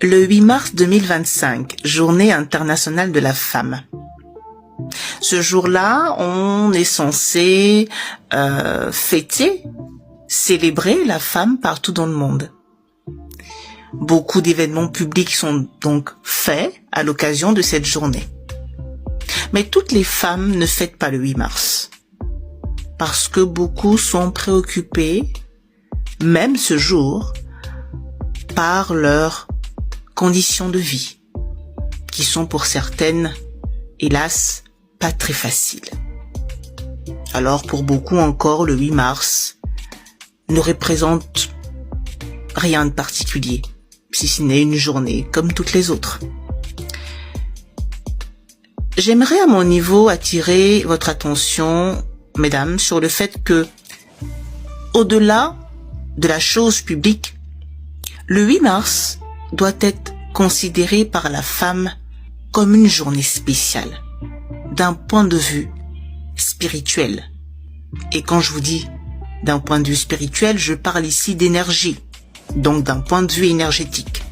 Le 8 mars 2025, Journée internationale de la femme. Ce jour-là, on est censé fêter, célébrer la femme partout dans le monde. Beaucoup d'événements publics sont donc faits à l'occasion de cette journée. Mais toutes les femmes ne fêtent pas le 8 mars. Parce que beaucoup sont préoccupées, même ce jour, par leurs conditions de vie, qui sont pour certaines, hélas, pas très faciles. Alors pour beaucoup encore, le 8 mars ne représente rien de particulier, si ce n'est une journée comme toutes les autres. J'aimerais à mon niveau attirer votre attention, mesdames, sur le fait que, au-delà de la chose publique, le 8 mars doit être considéré par la femme comme une journée spéciale, d'un point de vue spirituel. Et quand je vous dis d'un point de vue spirituel, je parle ici d'énergie, donc d'un point de vue énergétique.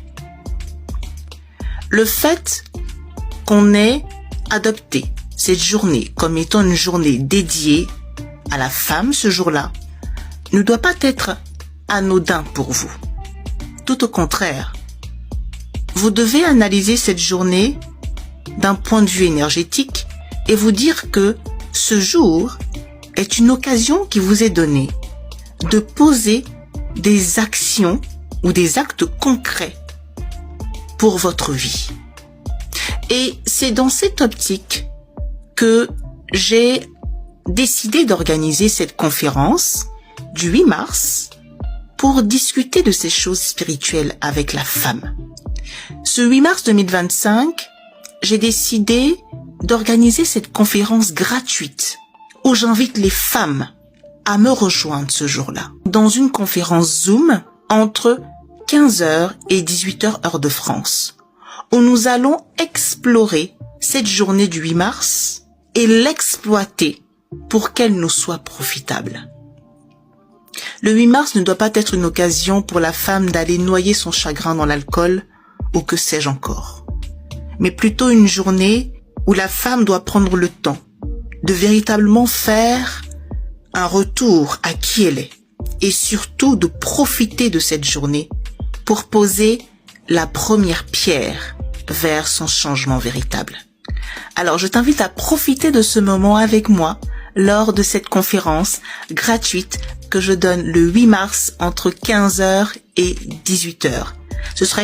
Le fait qu'on ait adopté cette journée comme étant une journée dédiée à la femme ce jour-là ne doit pas être anodin pour vous. Tout au contraire, vous devez analyser cette journée d'un point de vue énergétique et vous dire que ce jour est une occasion qui vous est donnée de poser des actions ou des actes concrets pour votre vie. Et c'est dans cette optique que j'ai décidé d'organiser cette conférence du 8 mars pour discuter de ces choses spirituelles avec la femme. Ce 8 mars 2025, j'ai décidé d'organiser cette conférence gratuite où j'invite les femmes à me rejoindre ce jour-là dans une conférence Zoom entre 15h et 18h heure de France, où nous allons explorer cette journée du 8 mars et l'exploiter pour qu'elle nous soit profitable. Le 8 mars ne doit pas être une occasion pour la femme d'aller noyer son chagrin dans l'alcool ou que sais-je encore, mais plutôt une journée où la femme doit prendre le temps de véritablement faire un retour à qui elle est et surtout de profiter de cette journée pour poser la première pierre vers son changement véritable. Alors je t'invite à profiter de ce moment avec moi lors de cette conférence gratuite que je donne le 8 mars entre 15h et 18h. Ce sera